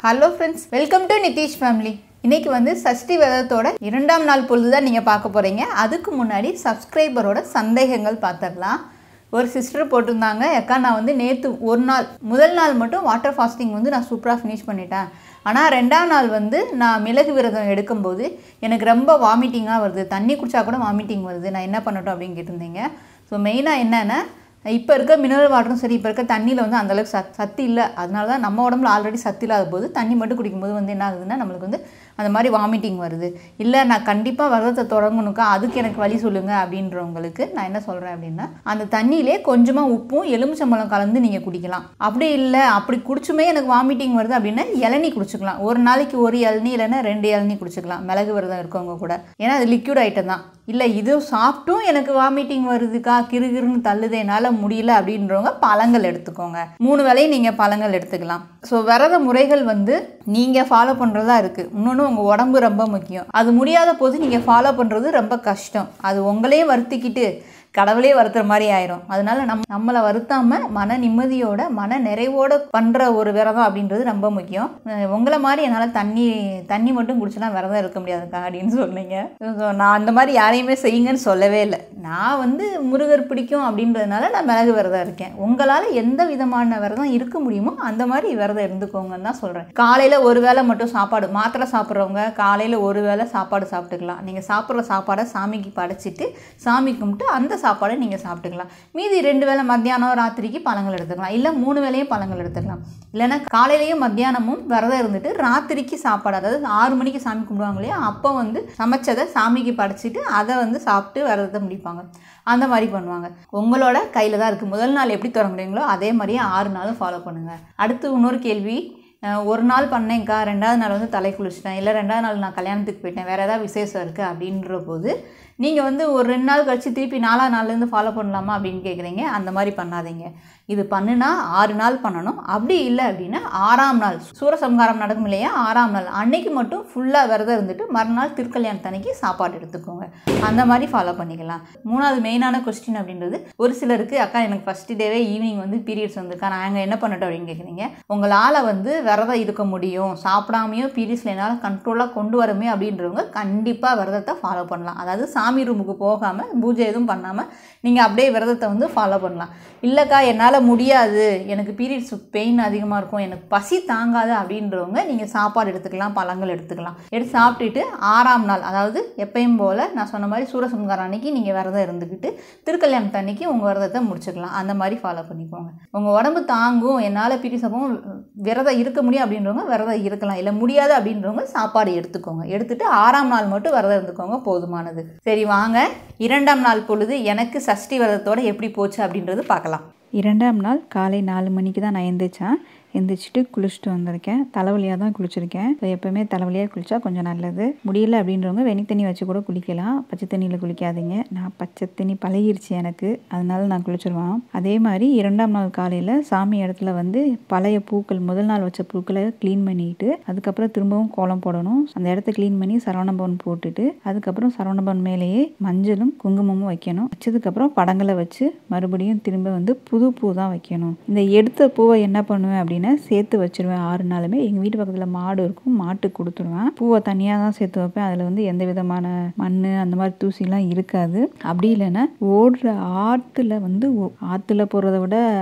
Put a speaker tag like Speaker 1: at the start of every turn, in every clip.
Speaker 1: Hello friends, welcome to NithishFamily. இன்னைக்கு வந்து சஷ்டி விரதத்தோட இரண்டாம் நாள் பொழுது தான் நீங்க பார்க்க போறீங்க. அதுக்கு முன்னாடி சப்ஸ்கிரைபரோட சந்தேகங்கள் பார்த்தறலாம். ஒரு சிஸ்டர் போட்டுருந்தாங்க, அக்கா நான் வந்து நேத்து ஒரு நாள் முதல் நாள் மட்டும் வாட்டர் ஃபாஸ்டிங் வந்து நான் சூப்பரா ஃபினிஷ் பண்ணிட்டேன். ஆனா இரண்டாம் நாள் வந்து நான் மிளகு விரதம் எடுக்கும்போது எனக்கு ரொம்ப வாமிட்டிங்கா வருது. தண்ணி குடிச்சா கூட வாமிட்டிங் வருது. நான் என்ன பண்ணட்டும் அப்படினு கேட்டிருந்தீங்க. சோ மெயினா என்னன்னா இப்போ இருக்க மினரல் வாட்டரும் சரி இப்போ இருக்க தண்ணியில் வந்து அந்தளவுக்கு சத்து இல்லை. அதனால தான் நம்ம உடம்புல ஆல்ரெடி சத்து இல்லாத போது தண்ணி மட்டும் குடிக்கும்போது வந்து என்ன ஆகுதுன்னா நம்மளுக்கு வந்து அந்த மாதிரி வாமிட்டிங் வருது. இல்லை நான் கண்டிப்பாக விரதத்தை தொடங்கணுக்கா, அதுக்கு எனக்கு வழி சொல்லுங்கள் அப்படின்றவங்களுக்கு நான் என்ன சொல்கிறேன் அப்படின்னா, அந்த தண்ணியிலே கொஞ்சமாக உப்பும் எலுமிச்சம்பழம் கலந்து நீங்கள் குடிக்கலாம். அப்படி இல்லை அப்படி குடிச்சுமே எனக்கு வாமிட்டிங் வருது அப்படின்னா இளநீ குடிச்சிக்கலாம். ஒரு நாளைக்கு ஒரு இளநீ இல்லைன்னா 2 இளநீ குடிச்சிக்கலாம் மிளகு விரதம் இருக்கவங்க கூட. ஏன்னா அது லிக்யூட் ஐட்டம் தான். இல்லை இது சாப்பிட்டும் எனக்கு வாமிட்டிங் வருதுக்கா, கிருகிருன்னு தள்ளுது, என்னால் முடியல அப்படின்றவங்க பழங்கள் எடுத்துக்கோங்க. 3 வேளையும் நீங்கள் பழங்கள் எடுத்துக்கலாம். ஸோ விரத முறைகள் வந்து நீங்கள் ஃபாலோ பண்ணுறதா இருக்குது. இன்னொன்று உங்கள் உடம்பு ரொம்ப முக்கியம். அது முடியாத போது நீங்கள் ஃபாலோ பண்ணுறது ரொம்ப கஷ்டம். அது உங்களையே வருத்திக்கிட்டு கடவுளே வருத்துற மாதிரி ஆயிரும். அதனால நம்மளை வருத்தாம மன நிம்மதியோட மன நிறைவோட பண்ற ஒரு விரதம் அப்படின்றது ரொம்ப முக்கியம். உங்களை மாதிரி என்னால் தண்ணி மட்டும் குடிச்சுலாம் விரதம் இருக்க முடியாதுக்கா அப்படின்னு சொன்னீங்க. நான் அந்த மாதிரி யாரையுமே செய்யுங்கன்னு சொல்லவே இல்லை. நான் வந்து முருகர் பிடிக்கும் அப்படின்றதுனால நான் மிளகு விரதம் இருக்கேன். உங்களால் எந்த விதமான விரதம் இருக்க முடியுமோ அந்த மாதிரி விரதம் இருந்துக்கோங்கன்னு தான் சொல்கிறேன். காலையில் ஒரு வேளை மட்டும் சாப்பாடு, மாத்திரை சாப்பிட்றவங்க காலையில் ஒரு வேளை சாப்பாடு சாப்பிட்டுக்கலாம். நீங்கள் சாப்பிட்ற சாப்பாடை சாமிக்கு படைச்சிட்டு சாமி கும்பிட்டு அந்த சாப்பாடை நீங்கள் சாப்பிட்டுக்கலாம். மீதி 2 வேளை மத்தியானம் ராத்திரிக்கு பழங்கள் எடுத்துக்கலாம். இல்லை 3 வேளையும் பழங்கள் எடுத்துக்கலாம். இல்லைன்னா காலையிலையும் மத்தியானமும் விரதம் இருந்துட்டு ராத்திரிக்கு சாப்பாடு, அதாவது 6 மணிக்கு சாமி கும்பிடுவாங்க இல்லையா, அப்போ வந்து சமைச்சதை சாமிக்கு படைச்சிட்டு அதை வந்து சாப்பிட்டு விரதத்தை முடிப்பாங்க. அந்த மாதிரி பண்ணுவாங்க. உங்களோட கையில் தான் இருக்குது. முதல் நாள் எப்படி தொடங்குறீங்களோ அதே மாதிரியே 6 நாளும் ஃபாலோ பண்ணுங்கள். அடுத்து இன்னொரு கேள்வி, ஒரு நாள் பண்ணேங்க்கா, 2ஆவது நாள் வந்து தலை குளிச்சிட்டேன், இல்லை 2ஆவது நாள் நான் கல்யாணத்துக்கு போயிட்டேன், வேறு ஏதாவது விசேஷம் இருக்குது அப்படின்ற போது நீங்கள் வந்து ஒரு 2 நாள் கழித்து திருப்பி 4ஆவது நாள்லேருந்து ஃபாலோ பண்ணலாமா அப்படின்னு கேட்குறீங்க. அந்த மாதிரி பண்ணாதீங்க. இது பண்ணுனா 6 நாள் பண்ணணும். அப்படி இல்லை அப்படின்னா 6ஆம் நாள் சூரசம்ஹாரம் நடக்கும் இல்லையா, 6ஆம் நாள் அன்னைக்கு மட்டும் ஃபுல்லாக விரதம் இருந்துட்டு மறுநாள் திருக்கல்யாணத்தன்னைக்கு சாப்பாடு எடுத்துக்கோங்க. அந்த மாதிரி ஃபாலோ பண்ணிக்கலாம். 3ஆவது மெயினான கொஸ்டின் அப்படின்றது, ஒரு சிலருக்கு அக்கா எனக்கு ஃபஸ்ட்டு டேவே ஈவினிங் வந்து பீரியட்ஸ் வந்துருக்கா, நாங்கள் என்ன பண்ணட்டும் அப்படின்னு கேட்குறீங்க. உங்களால் வந்து விரதம் இருக்க முடியும், சாப்பிடாமையோ பீரியட்ஸில் என்னால் கண்ட்ரோலாக கொண்டு வரமே அப்படின்றவங்க கண்டிப்பாக விரதத்தை ஃபாலோ பண்ணலாம். அதாவது சாமி ரூமுக்கு போகாமல் பூஜை எதுவும் பண்ணாமல் நீங்கள் அப்படியே விரதத்தை வந்து ஃபாலோ பண்ணலாம். இல்லைக்கா என்னால் முடியாது, எனக்கு பீரியட்ஸ் பெயின் அதிகமாக இருக்கும், எனக்கு பசி தாங்காது அப்படின்றவங்க நீங்கள் சாப்பாடு எடுத்துக்கலாம், பழங்கள் எடுத்துக்கலாம். எடுத்து சாப்பிட்டுட்டு 6ஆம் நாள், அதாவது எப்பயும் போல் நான் சொன்ன மாதிரி சூரசம்ஹாரம் அன்னைக்கு நீங்கள் விரதம் இருந்துக்கிட்டு திருக்கல்யாணத்து அன்னைக்கு உங்கள் விரதத்தை முடிச்சுக்கலாம். அந்த மாதிரி ஃபாலோ பண்ணிக்கோங்க. உங்கள் உடம்பு தாங்கும், என்னால் பீரியட்ஸ் அப்போ விரதம் இருக்க முடியும் அப்படின்றவங்க விரதம் இருக்கலாம். இல்லை முடியாது அப்படின்றவங்க சாப்பாடு எடுத்துக்கோங்க. எடுத்துட்டு 6ஆம் நாள் மட்டும் விரதம் இருந்துக்கோங்க, போதுமானது. சரி வாங்க, 2ஆம் நாள் பொழுது எனக்கு சஷ்டி விரதத்தோட எப்படி போச்சு அப்படின்றது பார்க்கலாம்.
Speaker 2: 2ஆம் நாள் காலை 4 மணிக்கு தான் நான் எந்திரிச்சிட்டு குளிச்சுட்டு வந்திருக்கேன். தலைவலியாக தான் குளிச்சிருக்கேன். ஸோ எப்போவுமே தலைவலியாக குளித்தா கொஞ்சம் நல்லது. முடியல அப்படின்றவங்க வெண்ணி தண்ணி வச்சு கூட குளிக்கலாம். பச்சை தண்ணியில் குளிக்காதீங்க. நான் பச்சை தண்ணி பழகிருச்சு எனக்கு, அதனால நான் குளிச்சிருவேன். அதே மாதிரி 2ஆம் நாள் காலையில் சாமி இடத்துல வந்து பழைய பூக்கள், முதல் நாள் வச்ச பூக்களை க்ளீன் பண்ணிட்டு அதுக்கப்புறம் திரும்பவும் கோலம் போடணும். அந்த இடத்த க்ளீன் பண்ணி சரவணபவன் போட்டுட்டு அதுக்கப்புறம் சரவணபவன் மேலேயே மஞ்சளும் குங்குமமும் வைக்கணும். வச்சதுக்கப்புறம் படங்களை வச்சு மறுபடியும் திரும்ப வந்து புது பூ தான் வைக்கணும். இந்த எடுத்த பூவை என்ன பண்ணுவேன் அப்படின்னு சேர்த்து வச்சிருவேன். 6 நாளுமே எங்கள் வீட்டு பக்கத்தில் மாடு இருக்கும், மாட்டுக்கு கொடுத்துருவேன். பூவை தனியாக தான் சேர்த்து வைப்பேன். அதில் வந்து எந்த விதமான மண் அந்த மாதிரி தூசிலாம் இருக்காது. அப்படி இல்லைன்னா ஓடுற ஆற்றுல போகிறத விட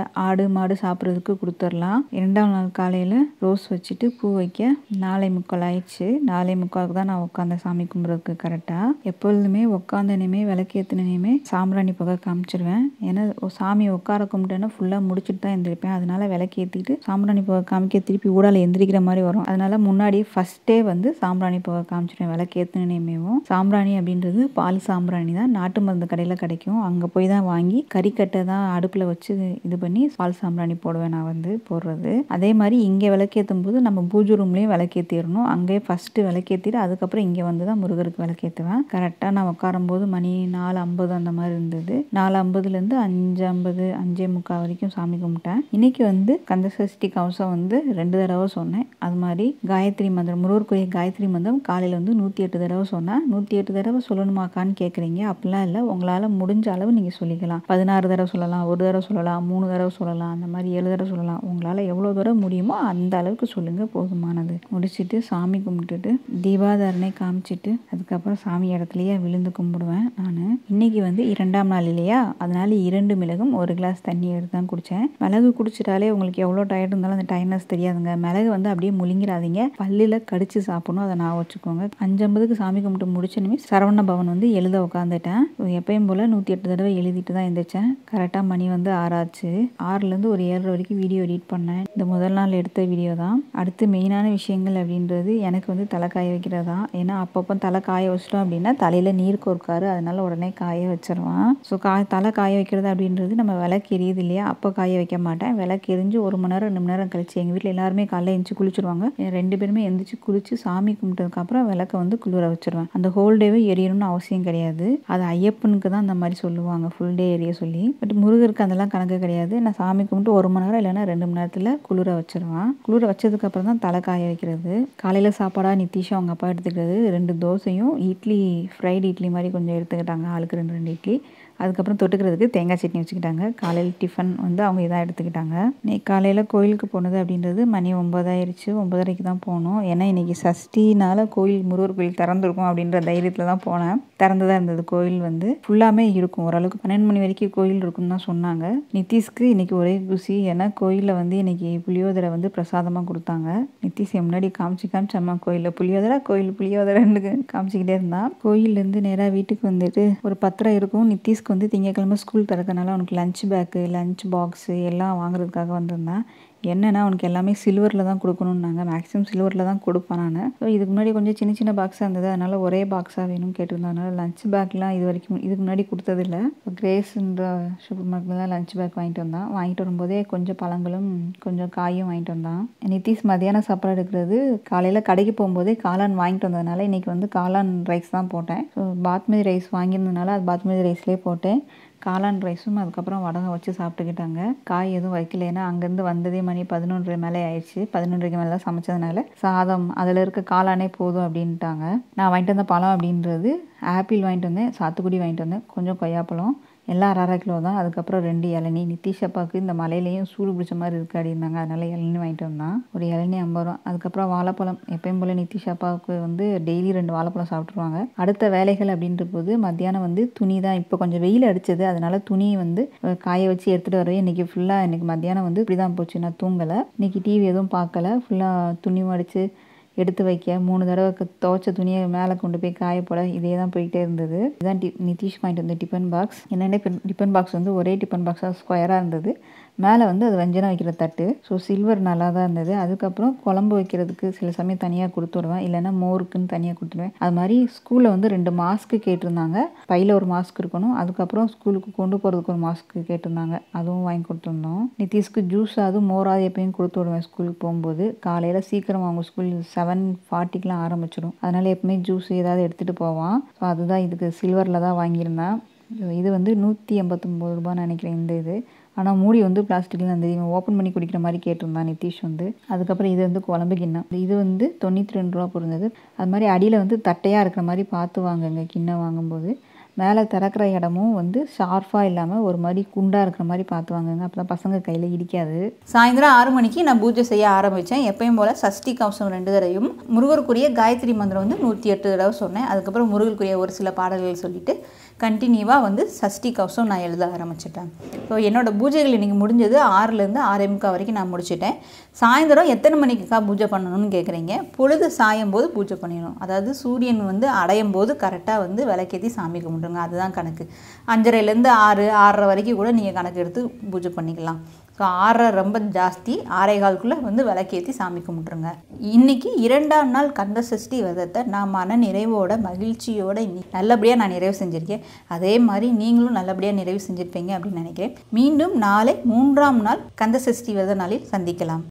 Speaker 2: ஆடு மாடு சாப்பிட்றதுக்கு கொடுத்துடலாம். 2ஆம் நாள் காலையில் ரோஸ் வச்சுட்டு பூ வைக்க 4:45 ஆயிடுச்சு. 4:45 தான் நான் உட்காந்த சாமி கும்பிட்றதுக்கு கரெக்டாக. எப்பொழுதுமே உட்காந்தனையுமே விளக்கேற்றினையுமே சாம்பிராணி புகை காமிச்சிருவேன். ஏன்னா சாமி உட்கார கும்பிட்டேன்னா ஃபுல்லாக முடிச்சுட்டு தான் எந்திரிப்பேன். அதனால விளக்கேற்றிட்டு சாம்பிராணி புகை காமிக்க திருப்பி ஊடால எந்திரிக்கிற மாதிரி வரும். அதனால முன்னாடி ஃபர்ஸ்டே வந்து சாம்பிராணி புகை காமிச்சிடுவேன் விளக்கேற்றினையுமேவும். சாம்பிராணி அப்படின்றது பால் சாம்பிராணி தான், நாட்டு மருந்து கடையில் கிடைக்கும். அங்கே போய் தான் வாங்கி கறிக்கட்டை தான் அடுப்பில் வச்சு இது பண்ணி பால் சாம்பிராணி போடுவேன் நான் வந்து போடுறது. அதே மாதிரி இங்கே விளக்கேற்றும் போது நம்ம பூஜை ரூம்லேயும் விளக்கேற்றிடணும். அங்கே ஃபஸ்ட்டு விளக்கேற்றிட்டு அதுக்கப்புறம் இங்கே வந்து தான் முருகருக்கு விளக்கேற்றுவேன். கரெக்டாக நான் உட்காரும்போது மணி 4:50 அந்த மாதிரி இருந்தது. 4:50லேருந்து 5:50 3:45 வரைக்கும் சாமி கும்பிட்டேன். இன்றைக்கி வந்து கந்தசஷ்டி கவசம் வந்து 2 தடவை சொன்னேன். அது மாதிரி காயத்ரி மந்திரம், முருகருக்குரிய காயத்ரி மந்திரம் காலையில் வந்து 108 தடவை சொன்னேன். 108 தடவை சொல்லணுமாக்கான்னு கேட்குறீங்க. அப்படிலாம் இல்லை, உங்களால் முடிஞ்ச அளவு நீங்கள் சொல்லிக்கலாம். 16 தடவை சொல்லலாம், 1 தடவை சொல்லலாம், 3 தடவை சொல்லலாம், அந்த மாதிரி 7 தடவை சொல்லலாம். உங்களால் எவ்வளோ தடவை முடியுமோ அந்த அளவுக்கு சொல்லுங்கள், போதுமானது. முடிச்சுட்டு சாமி கும்பிட்டுட்டு தீபாதாரணை காமிச்சிட்டு அதுக்கப்புறம் சாமி இடத்துலையே விழுந்து கும்பிடுவேன். நான் இன்னைக்கு வந்து 2ஆம் நாள் இல்லையா, அதனால 2 மிளகும் 1 கிளாஸ் தண்ணி எடுத்து தான் குடித்தேன். மிளகு குடிச்சிட்டாலே உங்களுக்கு எவ்வளோ டயர்ட் இருந்தாலும் அந்த டயர்ட்னஸ் தெரியாதுங்க. மிளகு வந்து அப்படியே முழுங்கிடாதீங்க, பல்லில் கடிச்சு சாப்பிடணும், அதை நான் வச்சுக்கோங்க. 5:50க்கு சாமி கும்பிட்டு முடிச்சனுமே சரவண பவன் வந்து எழுத உட்காந்துட்டேன். எப்பயும் போல் 108 தடவை எழுதிட்டு தான் எழுந்திரிச்சேன். கரெக்டாக மணி வந்து 6 ஆச்சு. 6லேருந்து ஒரு 7:30 வரைக்கும் வீடியோ எடிட் பண்ணேன். இந்த முதல் நாள் எடுத்த வீடியோ தான். அடுத்து மெயினான விஷயங்கள் அப்படின்றது எனக்கு வந்து தலை காய வைக்கிறது தான். ஏன்னா அப்பப்போ தலை காய வச்சிட்டோம் அப்படின்னா தலையில் நீர் கோர்க்காரு, அதனால உடனே காய வச்சிருவான். ஸோ தலை காய வைக்கிறது அப்படின்றது நம்ம விளக்கு எரியுது இல்லையா, அப்போ காய வைக்க மாட்டேன். விளக்கு எரிஞ்சு 1 மணி நேரம் 2 மணி நேரம் கழிச்சு எங்கள் வீட்டில் எல்லாருமே காலையில் எழுந்திரிச்சு குளிச்சுருவாங்க. 2 பேருமே எழுந்திரிச்சு குளிச்சு சாமி கும்பிட்டதுக்கப்புறம் விளக்கை வந்து குளிர வச்சிருவேன். அந்த ஹோல் டேவே எரியணும்னு அவசியம் கிடையாது. அது ஐயப்பனுக்கு தான் அந்த மாதிரி சொல்லுவாங்க, ஃபுல் டே எரிய சொல்லி. பட் முருகருக்கு அதெல்லாம் கணக்கு கிடையாது. நான் சாமி கும்பிட்டு 1 மணி நேரம் இல்லைன்னா 2 மணி நேரத்தில் குளிர வச்சிருவேன். குளிர வச்சதுக்கப்புறம் தான் தலை காய வைக்கிறது. காலையில் சாப்பாடாக நித்திஷா அவங்க அப்பா எடுத்துக்கிறது 2 தோசையும் இட்லி, ஃப்ரைடு இட்லி மாதிரி கொஞ்சம் எடுத்துக்கிட்டாங்க, ஆளுக்கு 2 இட்லி. அதுக்கப்புறம் தொட்டுக்கிறதுக்கு தேங்காய் சட்னி வச்சுக்கிட்டாங்க. காலையில் டிஃபன் வந்து அவங்க இதாக எடுத்துக்கிட்டாங்க. இன்னைக்கு காலையில் கோயிலுக்கு போனது அப்படின்றது மணி 9 ஆயிடுச்சு. 9:30க்கு தான் போனோம். ஏன்னா இன்றைக்கி சஷ்டினால கோயில், முருகர் கோயில் திறந்துருக்கும் அப்படின்ற தைரியத்தில் தான் போனேன். திறந்து தான் இருந்தது கோயில், வந்து ஃபுல்லாமே இருக்கும். ஓரளவுக்கு 12 மணி வரைக்கும் கோயில் இருக்குன்னு தான் சொன்னாங்க. நிதிஷ்க்கு இன்றைக்கி ஒரே குஷி. ஏன்னா கோயிலில் வந்து இன்றைக்கி புளியோதரை வந்து பிரசாதமாக கொடுத்தாங்க. நிதிஷ் முன்னாடி காமிச்சு அம்மா கோயிலில் புளியோதரைன்னு காமிச்சிக்கிட்டே இருந்தான். கோயிலேருந்து நேராக வீட்டுக்கு வந்துட்டு ஒரு பத்திரம் இருக்கும். நிதிஷ்க்கு வந்து திங்கக்கிழமை ஸ்கூல் திறக்கனால அவனுக்கு லஞ்ச் பேக்கு, லஞ்ச் பாக்ஸு எல்லாம் வாங்குறதுக்காக வந்திருந்தான். என்னென்னா அவனுக்கு எல்லாமே சில்வரில் தான் கொடுக்கணுன்னாங்க. மேக்ஸிமம் சில்வரில் தான் கொடுப்பேன் நான். ஸோ இதுக்கு முன்னாடி கொஞ்சம் சின்ன சின்ன பாக்ஸாக இருந்தது, அதனால் ஒரே பாக்ஸாக வேணும்னு கேட்டிருந்தேன். அதனால் லஞ்ச் பேக்லாம் இதுக்கு முன்னாடி கொடுத்ததில்ல. கிரேஸ்ன்ற சூப்பர் மார்க்கெட்டில் தான் லஞ்ச் பேக் வாங்கிட்டு வரும்போதே கொஞ்சம் பழங்களும் கொஞ்சம் காயும் வாங்கிட்டு வந்தான். நிதிஷ் மதியானம் சாப்பாடு எடுக்கிறது காலையில் கடைக்கு போகும்போதே காளான் வாங்கிட்டு வந்ததுனால இன்றைக்கி வந்து காளான் ரைஸ் தான் போட்டேன். ஸோ பாத்மதி ரைஸ் வாங்கியிருந்ததுனால அது பாத்மதி ரைஸ்லேயே போட்டேன். காளான் ரைஸும் அதுக்கப்புறம் வடகம் வச்சு சாப்பிட்டுக்கிட்டாங்க. காய் எதுவும் வைக்கல, ஏன்னா அங்கேருந்து வந்ததே மணி 11:30 மேலே ஆயிடுச்சு. 11:30க்கு மேலே தான் சமைச்சதுனால சாதம் அதில் இருக்க காளானே போதும் அப்படின்ட்டாங்க. நான் வாங்கிட்டு வந்த பழம் அப்படின்றது ஆப்பிள் வாங்கிட்டு வந்தேன், சாத்துக்குடி வாங்கிட்டு வந்தேன், கொஞ்சம் கொய்யாப்பழம், எல்லாம் 1/2 கிலோ தான். அதுக்கப்புறம் 2 இளநீ. நிதிஷ் அப்பாவுக்கு இந்த மலையிலையும் சூடு பிடிச்ச மாதிரி இருக்குது அப்படின்னாங்க, அதனால் இளநீ வாங்கிட்டு வந்தான். ஒரு இளநீ 50 ரூபா. அதுக்கப்புறம் வாழைப்பழம், எப்பயும் போல் நிதிஷ் அப்பாவுக்கு வந்து டெய்லி 2 வாழைப்பழம் சாப்பிட்ருவாங்க. அடுத்த வேலைகள் அப்படின்ற போது மத்தியானம் வந்து துணி தான். இப்போ கொஞ்சம் வெயில் அடிச்சது, அதனால துணி வந்து காய வச்சு எடுத்துகிட்டு வரவே இன்றைக்கி மத்தியானம் வந்து இப்படி தான் போச்சு. நான் தூங்கலை, இன்றைக்கி டிவி எதுவும் பார்க்கல. ஃபுல்லாக துணி மடித்து எடுத்து வைக்க, 3 தடவை துவைச்ச துணியை மேலே கொண்டு போய் காய போட, இதே தான் போயிட்டே இருந்தது. இதுதான் நிதிஷ் வாங்கிட்டு வந்த டிஃபன் பாக்ஸ். என்னென்ன டிஃபன் பாக்ஸ் வந்து ஒரே டிஃபன் பாக்ஸாக ஸ்கொயராக இருந்தது. மேலே வந்து அது வெஞ்சனம் வைக்கிற தட்டு. ஸோ சில்வர் நல்லா தான் இருந்தது. அதுக்கப்புறம் குழம்பு வைக்கிறதுக்கு சில சமயம் தனியாக கொடுத்துடுவேன், இல்லைன்னா மோருக்குன்னு தனியாக கொடுத்துடுவேன். அது மாதிரி ஸ்கூலில் வந்து 2 மாஸ்க்கு கேட்டிருந்தாங்க. பையில் ஒரு மாஸ்க் இருக்கணும், அதுக்கப்புறம் ஸ்கூலுக்கு கொண்டு போகிறதுக்கு ஒரு மாஸ்க்கு கேட்டிருந்தாங்க, அதுவும் வாங்கி கொடுத்துருந்தோம். நிதிஷ்க்கு ஜூஸ் அதுவும் மோராது எப்பயும் கொடுத்து விடுவேன் ஸ்கூலுக்கு போகும்போது. காலையில் சீக்கிரம் அவங்க ஸ்கூல் 7:40க்குலாம் ஆரம்பிச்சிடும், அதனால் எப்பவுமே ஜூஸ் ஏதாவது எடுத்துகிட்டு போவான். ஸோ அதுதான் இதுக்கு சில்வரில் தான் வாங்கியிருந்தேன். இது வந்து 189 ரூபான்னு நினைக்கிறேன் இந்த இது. ஆனால் மூடி வந்து பிளாஸ்டிக்கில் இருந்தது. இவன் ஓப்பன் பண்ணி குடிக்கிற மாதிரி கேட்டிருந்தான் நிதிஷ் வந்து. அதுக்கப்புறம் இது வந்து குழம்பு கிண்ணம். இது வந்து 92 ரூபா பொருந்தது. அது மாதிரி அடியில் வந்து தட்டையாக இருக்கிற மாதிரி பார்த்து வாங்குங்க கிண்ணம் வாங்கும்போது. மேலே திறக்கிற இடமும் வந்து ஷார்ப்பாக இல்லாமல் ஒரு மாதிரி குண்டாக இருக்கிற மாதிரி பார்த்து வாங்குங்க, அப்போ தான் பசங்க கையில் இடிக்காது.
Speaker 1: சாயந்தரம் 6 மணிக்கு நான் பூஜை செய்ய ஆரம்பித்தேன். எப்பயும் போல் சஷ்டி கவசம் 2 தடவையும், முருகருக்குரிய காயத்ரி மந்திரம் வந்து 108 தடவை சொன்னேன். அதுக்கப்புறம் முருகருக்குரிய ஒரு சில பாடல்கள் சொல்லிவிட்டு கண்டினியூவாக வந்து சஷ்டி கவசம் நான் எழுத ஆரம்பிச்சிட்டேன். ஸோ என்னோடய பூஜைகள் இன்றைக்கி முடிஞ்சது 6லேருந்து 6:45 வரைக்கும் நான் முடிச்சிட்டேன். சாயந்தரம் எத்தனை மணிக்குக்கா பூஜை பண்ணணும்னு கேட்குறீங்க. பொழுது சாயும் போது பூஜை பண்ணிடணும். அதாவது சூரியன் வந்து அடையும் போது கரெக்டாக வந்து விளக்கேற்றி சாமி கும்பிட்டுருங்க, அதுதான் கணக்கு. 5:30லேருந்து 6, 6:30 வரைக்கும் கூட நீங்கள் கணக்கு எடுத்து பூஜை பண்ணிக்கலாம். ஸோ 6:30 ரொம்ப ஜாஸ்தி. 6:15க்குள்ளே வந்து விளக்கேற்றி சாமி கும்பிட்ருங்க. இன்றைக்கி 2ஆம் நாள் கந்த சஷ்டி விரதத்தை நான் மன நிறைவோட மகிழ்ச்சியோடு நல்லபடியாக நான் நிறைவு செஞ்சுருக்கேன். அதே மாதிரி நீங்களும் நல்லபடியாக நிறைவு செஞ்சுருப்பீங்க அப்படின்னு நினைக்கிறேன். மீண்டும் நாளை 3ஆம் நாள் கந்த சஷ்டி விரத நாளில் சந்திக்கலாம்.